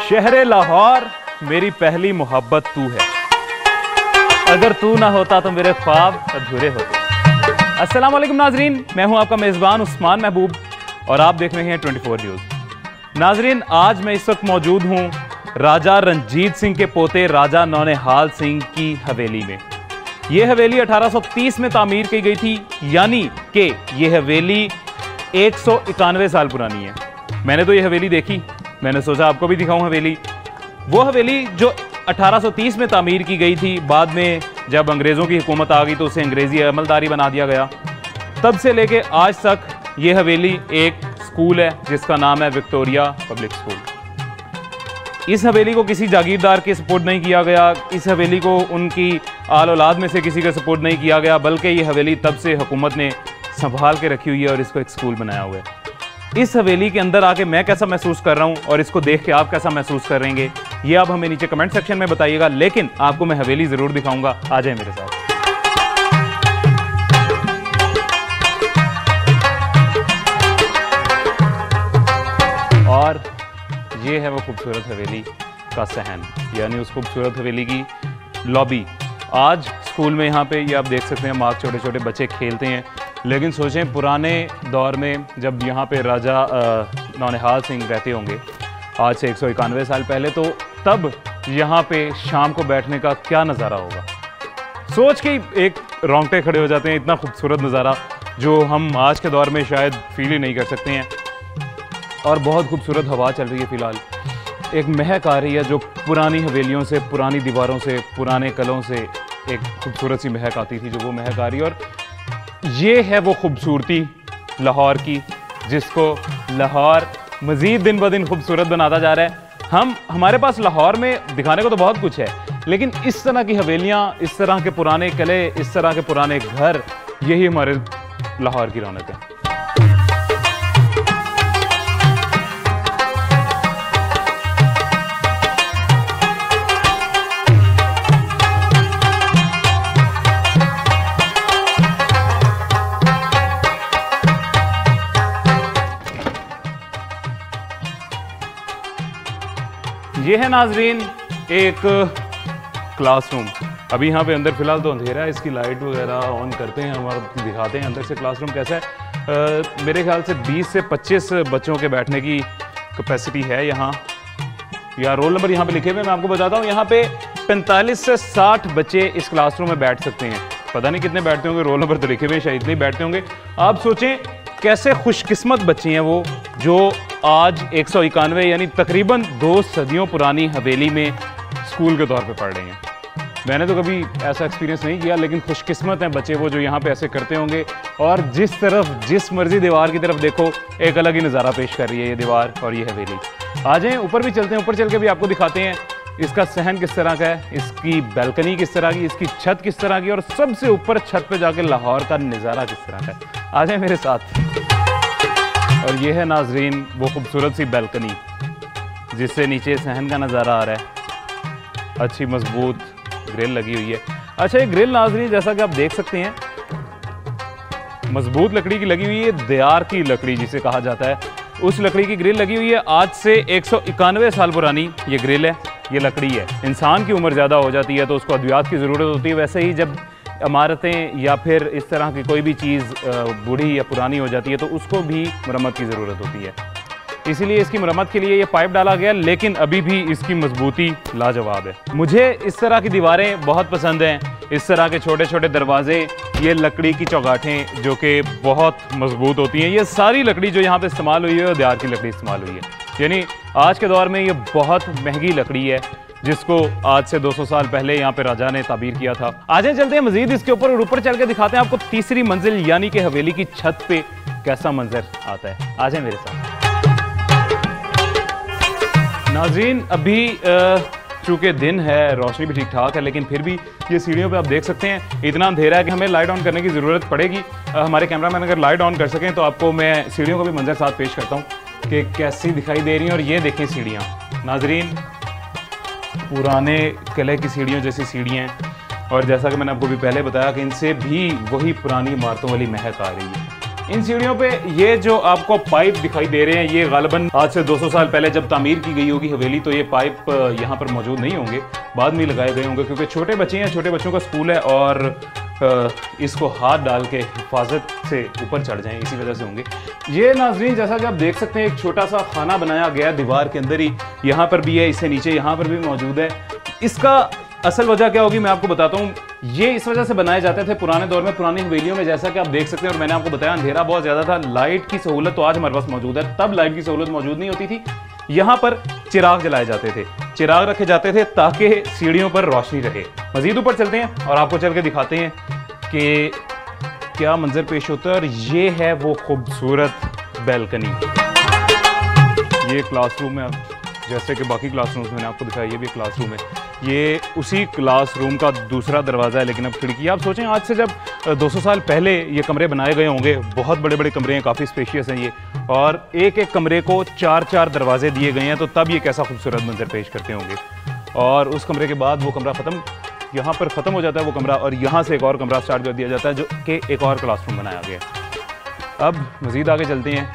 शहरे लाहौर मेरी पहली मोहब्बत तू है, अगर तू ना होता तो मेरे ख्वाब अधूरे होते। अस्सलाम वालेकुम नाजरीन, मैं हूं आपका मेज़बान उस्मान महबूब और आप देख रहे हैं 24 न्यूज़। नाजरीन, आज मैं इस वक्त मौजूद हूं राजा रंजीत सिंह के पोते राजा नौनिहाल सिंह की हवेली में। यह हवेली 1830 में तामीर की गई थी, यानी कि यह हवेली 191 साल पुरानी है। मैंने तो यह हवेली देखी, मैंने सोचा आपको भी दिखाऊं हवेली। वो हवेली जो 1830 में तामीर की गई थी, बाद में जब अंग्रेज़ों की हुकूमत आ गई तो उसे अंग्रेज़ी अमलदारी बना दिया गया। तब से लेके आज तक ये हवेली एक स्कूल है जिसका नाम है विक्टोरिया पब्लिक स्कूल। इस हवेली को किसी जागीरदार के सपोर्ट नहीं किया गया, इस हवेली को उनकी आल औलाद में से किसी का सपोर्ट नहीं किया गया, बल्कि ये हवेली तब से हुकूमत ने संभाल के रखी हुई है और इसको एक स्कूल बनाया हुआ है। इस हवेली के अंदर आके मैं कैसा महसूस कर रहा हूँ और इसको देख के आप कैसा महसूस करेंगे, ये आप हमें नीचे कमेंट सेक्शन में बताइएगा। लेकिन आपको मैं हवेली ज़रूर दिखाऊंगा, आ जाए मेरे साथ। और ये है वो खूबसूरत हवेली का सहन, यानी उस खूबसूरत हवेली की लॉबी। आज स्कूल में यहाँ पे ये आप देख सकते हैं माँ छोटे छोटे बच्चे खेलते हैं, लेकिन सोचें पुराने दौर में जब यहाँ पे राजा नौनिहाल सिंह रहते होंगे आज से 191 साल पहले, तो तब यहाँ पे शाम को बैठने का क्या नज़ारा होगा। सोच के एक रोंगटे खड़े हो जाते हैं, इतना खूबसूरत नज़ारा जो हम आज के दौर में शायद फील ही नहीं कर सकते हैं। और बहुत खूबसूरत हवा चल रही है फ़िलहाल, एक महक आ रही है जो पुरानी हवेलियों से, पुरानी दीवारों से, पुराने कलों से एक खूबसूरत सी महक आती थी, जो वो महक आ रही है। और ये है वो खूबसूरती लाहौर की, जिसको लाहौर मज़ीद दिन ब दिन खूबसूरत बनाता जा रहा है। हमारे पास लाहौर में दिखाने को तो बहुत कुछ है, लेकिन इस तरह की हवेलियाँ, इस तरह के पुराने किले, इस तरह के पुराने घर, यही हमारे लाहौर की रौनक है। ये है नाजरीन एक क्लासरूम। अभी यहाँ पे अंदर फिलहाल तो अंधेरा है, इसकी लाइट वगैरह ऑन करते हैं हम और दिखाते हैं अंदर से क्लासरूम कैसा है। मेरे ख्याल से 20 से 25 बच्चों के बैठने की कैपेसिटी है यहाँ, या रोल नंबर यहाँ पे लिखे हुए मैं आपको बताता हूँ। यहाँ पे 45 से 60 बच्चे इस क्लासरूम में बैठ सकते हैं। पता नहीं कितने बैठते होंगे, रोल नंबर तो लिखे हुए शायद इतने बैठते होंगे। आप सोचें कैसे खुशकिस्मत बच्चे हैं वो, जो आज 191 यानी तकरीबन 2 सदियों पुरानी हवेली में स्कूल के तौर पे पढ़ रहे हैं। मैंने तो कभी ऐसा एक्सपीरियंस नहीं किया, लेकिन खुशकिस्मत हैं बच्चे वो जो यहाँ पे ऐसे करते होंगे। और जिस मर्जी दीवार की तरफ देखो एक अलग ही नज़ारा पेश कर रही है ये दीवार और ये हवेली। आ जाएँ ऊपर भी चलते हैं, ऊपर चल के भी आपको दिखाते हैं इसका सहन किस तरह का है, इसकी बैल्कनी किस तरह की, इसकी छत किस तरह की, और सबसे ऊपर छत पे जाके लाहौर का नज़ारा किस तरह का है। आ जाए मेरे साथ। और ये है नाजरीन वो खूबसूरत सी बैल्कनी जिससे नीचे सहन का नज़ारा आ रहा है। अच्छी मजबूत ग्रिल लगी हुई है। अच्छा, ये ग्रिल नाजरीन जैसा कि आप देख सकते हैं मजबूत लकड़ी की लगी हुई है, देयार की लकड़ी जिसे कहा जाता है, उस लकड़ी की ग्रिल लगी हुई है। आज से 191 साल पुरानी ये ग्रिल है, ये लकड़ी है। इंसान की उम्र ज़्यादा हो जाती है तो उसको अद्वियात की ज़रूरत होती है, वैसे ही जब इमारतें या फिर इस तरह की कोई भी चीज़ बूढ़ी या पुरानी हो जाती है तो उसको भी मरम्मत की ज़रूरत होती है। इसीलिए इसकी मरम्मत के लिए ये पाइप डाला गया, लेकिन अभी भी इसकी मजबूती लाजवाब है। मुझे इस तरह की दीवारें बहुत पसंद हैं, इस तरह के छोटे छोटे दरवाजे, ये लकड़ी की चौगाठें जो कि बहुत मजबूत होती हैं। ये सारी लकड़ी जो यहाँ पे इस्तेमाल हुई है वो देयार की लकड़ी इस्तेमाल हुई है, यानी आज के दौर में ये बहुत महंगी लकड़ी है जिसको आज से 200 साल पहले यहाँ पे राजा ने ताबीर किया था। आज चलते हैं मजीद इसके ऊपर और ऊपर चल के दिखाते हैं आपको तीसरी मंजिल यानी कि हवेली की छत पे कैसा मंजर आता है। आ जाए मेरे साथ। नाज़रीन, अभी चूँकि दिन है, रोशनी भी ठीक ठाक है, लेकिन फिर भी ये सीढ़ियों पे आप देख सकते हैं इतना अंधेरा है कि हमें लाइट ऑन करने की ज़रूरत पड़ेगी। हमारे कैमरामैन अगर लाइट ऑन कर सकें तो आपको मैं सीढ़ियों को भी मंजर साथ पेश करता हूँ कि कैसी दिखाई दे रही हैं। और ये देखें सीढ़ियाँ नाज़रीन, पुराने किले की सीढ़ियों जैसी सीढ़ियाँ हैं, और जैसा कि मैंने आपको भी पहले बताया कि इनसे भी वही पुरानी इमारतों वाली महक आ रही है। इन सीढ़ियों पे ये जो आपको पाइप दिखाई दे रहे हैं, ये गालिबन आज से 200 साल पहले जब तामीर की गई होगी हवेली, तो ये पाइप यहाँ पर मौजूद नहीं होंगे, बाद में लगाए गए होंगे, क्योंकि छोटे बच्चे हैं, छोटे बच्चों का स्कूल है और इसको हाथ डाल के हिफाजत से ऊपर चढ़ जाएं, इसी वजह से होंगे। ये नाजरीन जैसा कि आप देख सकते हैं, एक छोटा सा खाना बनाया गया है दीवार के अंदर ही, यहाँ पर भी है, इससे नीचे यहाँ पर भी मौजूद है। इसका असल वजह क्या होगी मैं आपको बताता हूँ। ये इस वजह से बनाए जाते थे पुराने दौर में, पुरानी हवेलियों में, जैसा कि आप देख सकते हैं और मैंने आपको बताया अंधेरा बहुत ज़्यादा था, लाइट की सहूलत तो आज हमारे पास मौजूद है, तब लाइट की सहूलत मौजूद नहीं होती थी। यहाँ पर चिराग जलाए जाते थे, चिराग रखे जाते थे ताकि सीढ़ियों पर रोशनी रहे। मजीद ऊपर चलते हैं और आपको चल के दिखाते हैं कि क्या मंजर पेश होता है। और ये है वो खूबसूरत बैल्कनी। ये क्लासरूम है, जैसे कि बाकी क्लासरूम्स मैंने आपको दिखाया, ये भी क्लासरूम है। ये उसी क्लासरूम का दूसरा दरवाज़ा है, लेकिन अब खिड़की। आप सोचें आज से जब 200 साल पहले ये कमरे बनाए गए होंगे, बहुत बड़े बड़े कमरे हैं, काफ़ी स्पेशियस हैं ये, और एक एक कमरे को 4-4 दरवाजे दिए गए हैं, तो तब ये कैसा खूबसूरत मंजर पेश करते होंगे। और उस कमरे के बाद वो कमरा ख़त्म, यहाँ पर ख़त्म हो जाता है वो कमरा, और यहाँ से एक और कमरा स्टार्ट कर दिया जाता है, जो कि एक और क्लासरूम बनाया गया है। अब मज़ीद आगे चलते हैं।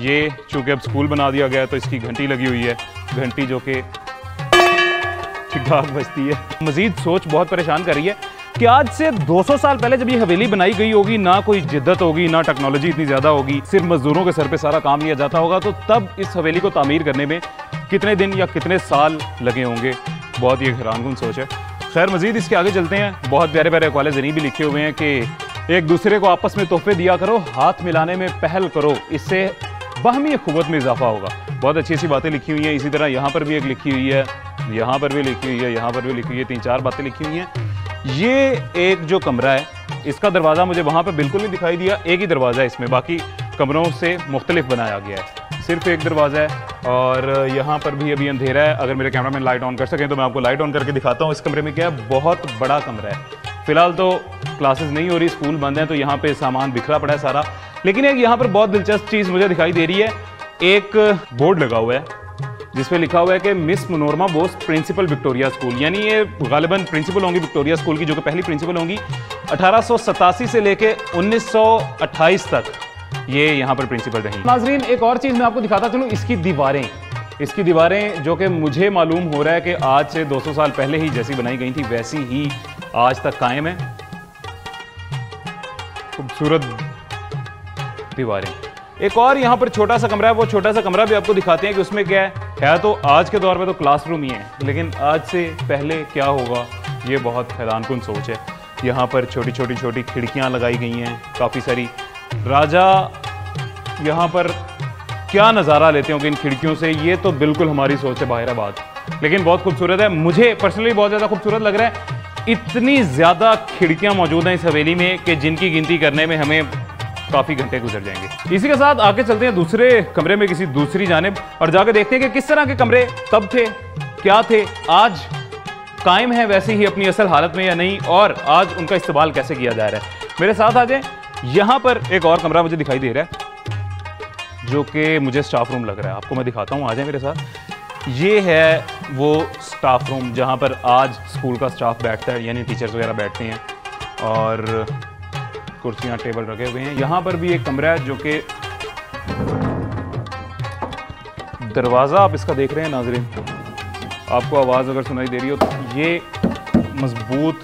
ये चूँकि अब स्कूल बना दिया गया है, तो इसकी घंटी लगी हुई है, घंटी जो कि ठीक ठाक बजती है। मजीद सोच बहुत परेशान कर रही है कि आज से 200 साल पहले जब ये हवेली बनाई गई होगी, ना कोई जिद्दत होगी, ना टेक्नोलॉजी इतनी ज़्यादा होगी, सिर्फ मजदूरों के सर पे सारा काम लिया जाता होगा, तो तब इस हवेली को तामीर करने में कितने दिन या कितने साल लगे होंगे। बहुत ही हैरानकुन सोच है। खैर मजीद इसके आगे चलते हैं। बहुत प्यारे प्यारे अक़वाले ज़नी भी लिखे हुए हैं कि एक दूसरे को आपस में तोहफे दिया करो, हाथ मिलाने में पहल करो, इससे बाहमी ख़ुव्वत में इजाफा होगा। बहुत अच्छी अच्छी बातें लिखी हुई हैं। इसी तरह यहाँ पर भी एक लिखी हुई है, यहाँ पर भी लिखी हुई है, यहाँ पर भी लिखी हुई है, 3-4 बातें लिखी हुई हैं। ये एक जो कमरा है, इसका दरवाज़ा मुझे वहाँ पर बिल्कुल नहीं दिखाई दिया, एक ही दरवाज़ा है इसमें, बाकी कमरों से मुख्तलिफ बनाया गया है, सिर्फ एक दरवाज़ा है। और यहाँ पर भी अभी अंधेरा है। अगर मेरे कैमरा मैन लाइट ऑन कर सकें तो मैं आपको लाइट ऑन करके दिखाता हूँ इस कमरे में क्या है। बहुत बड़ा कमरा है। फिलहाल तो क्लासेस नहीं हो रही, स्कूल बंद है, तो यहाँ पे सामान बिखरा पड़ा है सारा। लेकिन एक यहाँ पर बहुत दिलचस्प चीज़ मुझे दिखाई दे रही है। एक बोर्ड लगा हुआ है जिसपे लिखा हुआ है कि miss Manorama Bose principal Victoria school, यानी ये गालिबन प्रिंसिपल होंगी विक्टोरिया स्कूल की, जो कि पहली प्रिंसिपल होंगी। 1887 से लेके 1928 तक ये यहाँ पर प्रिंसिपल रही। नाजरीन एक और चीज़ मैं आपको दिखाता चलूँ, इसकी दीवारें जो कि मुझे मालूम हो रहा है कि आज से 200 साल पहले ही जैसी बनाई गई थी वैसी ही आज तक कायम है। खूबसूरत दीवारें। एक और यहाँ पर छोटा सा कमरा है, वो छोटा सा कमरा भी आपको दिखाते हैं कि उसमें क्या है। तो आज के दौर में तो क्लासरूम ही है, लेकिन आज से पहले क्या होगा ये बहुत हैरानकुन सोच है। यहाँ पर छोटी छोटी खिड़कियाँ लगाई गई हैं काफ़ी सारी। राजा यहाँ पर क्या नज़ारा लेते होंगे इन खिड़कियों से, ये तो बिल्कुल हमारी सोच है बाहर बात, लेकिन बहुत खूबसूरत है। मुझे पर्सनली बहुत ज़्यादा खूबसूरत लग रहा है। इतनी ज़्यादा खिड़कियाँ मौजूद हैं इस हवेली में कि जिनकी गिनती करने में हमें काफ़ी घंटे गुजर जाएंगे। इसी के साथ आगे चलते हैं दूसरे कमरे में, किसी दूसरी जानिब, और जाकर देखते हैं कि किस तरह के कमरे तब थे, क्या थे, आज कायम है वैसे ही अपनी असल हालत में या नहीं, और आज उनका इस्तेमाल कैसे किया जा रहा है। मेरे साथ आ जाएं। यहाँ पर एक और कमरा मुझे दिखाई दे रहा है जो कि मुझे स्टाफ रूम लग रहा है, आपको मैं दिखाता हूँ, आ जाए मेरे साथ। ये है वो स्टाफ रूम जहाँ पर आज स्कूल का स्टाफ बैठता है, यानी टीचर्स वगैरह बैठते हैं, और कुर्सियाँ टेबल रखे हुए हैं। यहाँ पर भी एक कमरा है जो कि दरवाज़ा आप इसका देख रहे हैं नाजरीन, आपको आवाज़ अगर सुनाई दे रही हो तो ये मजबूत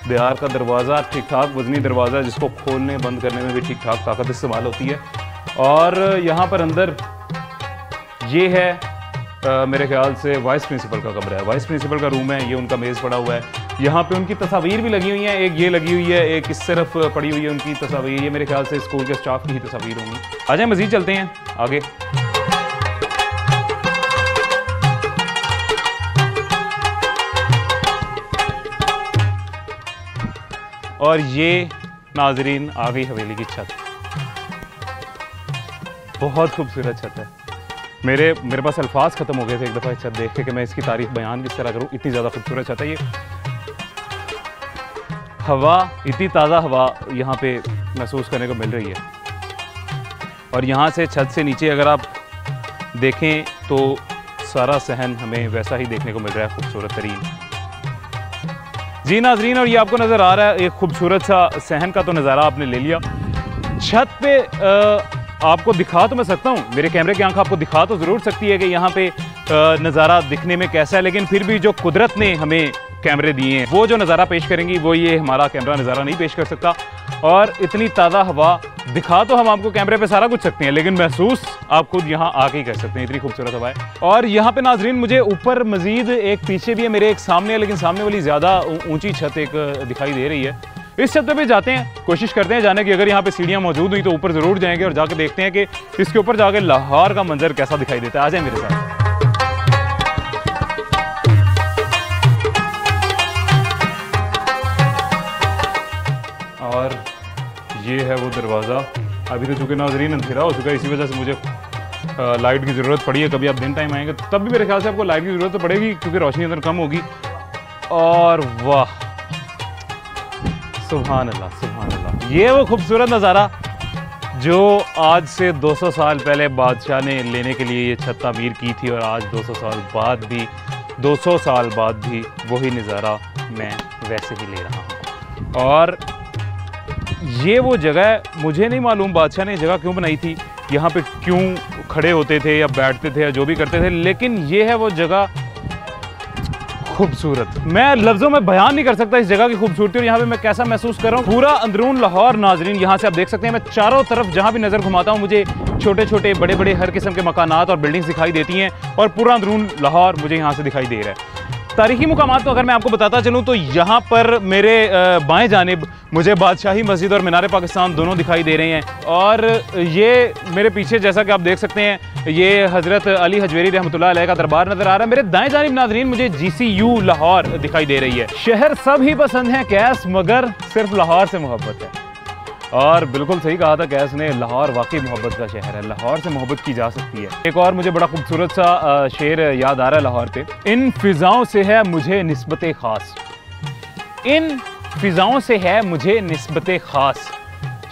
दीवार का दरवाज़ा, ठीक ठाक वजनी दरवाज़ा, जिसको खोलने बंद करने में भी ठीक ठाक ताकत इस्तेमाल होती है। और यहाँ पर अंदर ये है मेरे ख्याल से वाइस प्रिंसिपल का कमरा है, वाइस प्रिंसिपल का रूम है। ये उनका मेज़ पड़ा हुआ है, यहाँ पे उनकी तस्वीर भी लगी हुई हैं, एक ये लगी हुई है, एक इस तरफ पड़ी हुई है उनकी तस्वीर। ये मेरे ख्याल से स्कूल के स्टाफ की ही तस्वीर होंगी। आ जाए मज़ीद चलते हैं आगे। और ये नाजरीन आ गई हवेली की छत, बहुत खूबसूरत छत है। मेरे पास अल्फाज ख़त्म हो गए थे एक दफ़ा छत देख के कि मैं इसकी तारीफ बयान किस तरह करूँ, इतनी ज़्यादा खूबसूरत छत है ये। हवा, इतनी ताज़ा हवा यहाँ पे महसूस करने को मिल रही है। और यहाँ से छत से नीचे अगर आप देखें तो सारा सहन हमें वैसा ही देखने को मिल रहा है, खूबसूरत तरीन। जी नाजरीन, और ये आपको नज़र आ रहा है एक खूबसूरत सा सहन का तो नज़ारा आपने ले लिया। छत पे आपको दिखा तो मैं सकता हूँ, मेरे कैमरे की आंख आपको दिखा तो ज़रूर सकती है कि यहाँ पे नज़ारा दिखने में कैसा है, लेकिन फिर भी जो कुदरत ने हमें कैमरे दिए हैं वो जो नज़ारा पेश करेंगी वो ये हमारा कैमरा नज़ारा नहीं पेश कर सकता। और इतनी ताज़ा हवा दिखा तो हम आपको कैमरे पे सारा कुछ सकते हैं, लेकिन महसूस आप खुद यहाँ आके ही कर सकते हैं, इतनी खूबसूरत हवा है। और यहाँ पे नाजरीन मुझे ऊपर मजीद एक पीछे भी है, मेरे एक सामने है, लेकिन सामने वाली ज़्यादा ऊंची छत एक दिखाई दे रही है। इस छत पे भी जाते हैं, कोशिश करते हैं जाने की। अगर यहाँ पे सीढ़ियाँ मौजूद हुई तो ऊपर ज़रूर जाएंगे और जाके देखते हैं कि इसके ऊपर जाके लाहौर का मंजर कैसा दिखाई देता है। आ जाए मेरे साथ। और ये है वो दरवाज़ा। अभी तो चूँकि नाज़रीन अंधेरा हो चुका है, इसी वजह से मुझे लाइट की ज़रूरत पड़ी है। कभी आप दिन टाइम आएंगे तब भी मेरे ख्याल से आपको लाइट की ज़रूरत तो पड़ेगी, क्योंकि रोशनी अंदर कम होगी। और वाह, सुभान अल्लाह, सुभान अल्लाह। ये वो खूबसूरत नज़ारा जो आज से 200 साल पहले बादशाह ने लेने के लिए ये छत तामीर की थी, और आज 200 साल बाद भी वही नज़ारा मैं वैसे ही ले रहा हूँ। और ये वो जगह, मुझे नहीं मालूम बादशाह ने जगह क्यों बनाई थी, यहाँ पे क्यों खड़े होते थे या बैठते थे या जो भी करते थे, लेकिन ये है वो जगह खूबसूरत। मैं लफ्ज़ों में बयान नहीं कर सकता इस जगह की खूबसूरती और यहाँ पे मैं कैसा महसूस कर रहा हूँ। पूरा अंदरून लाहौर नाजरीन, यहाँ से आप देख सकते हैं। मैं चारों तरफ जहाँ भी नज़र घुमाता हूँ मुझे छोटे छोटे बड़े बड़े हर किस्म के मकानात और बिल्डिंग्स दिखाई देती हैं, और पूरा अंदरून लाहौर मुझे यहाँ से दिखाई दे रहा है। तारीखी मुकामात तो अगर मैं आपको बताता चलूँ तो यहाँ पर मेरे बाएं जानिब मुझे बादशाही मस्जिद और मीनार पाकिस्तान दोनों दिखाई दे रहे हैं, और ये मेरे पीछे जैसा कि आप देख सकते हैं ये हज़रत अली हजवेरी रहमतुल्लाह अलैह का दरबार नज़र आ रहा है। मेरे दाएं जानिब नाज़रीन मुझे GCU लाहौर दिखाई दे रही है। शहर सब ही पसंद है कैस, मगर सिर्फ लाहौर से मोहब्बत है। और बिल्कुल सही कहा था कैस ने, लाहौर वाकई मोहब्बत का शहर है, लाहौर से मोहब्बत की जा सकती है। एक और मुझे बड़ा खूबसूरत सा शेर याद आ रहा है लाहौर पे। इन फिजाओं से है मुझे निस्बत खास, इन फिजाओं से है मुझे निस्बत खास,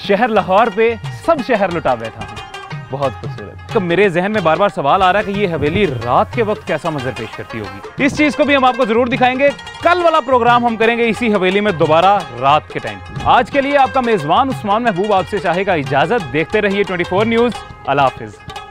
शहर लाहौर पे सब शहर लुटा बैठा हूँ। बहुत खूबसूरत। तो मेरे जहन में बार बार सवाल आ रहा है कि ये हवेली रात के वक्त कैसा मंजर पेश करती होगी। इस चीज को भी हम आपको जरूर दिखाएंगे। कल वाला प्रोग्राम हम करेंगे इसी हवेली में दोबारा रात के टाइम। आज के लिए आपका मेजबान उस्मान महबूब आपसे चाहेगा इजाजत। देखते रहिए 24 न्यूज़। अल्लाह हाफिज।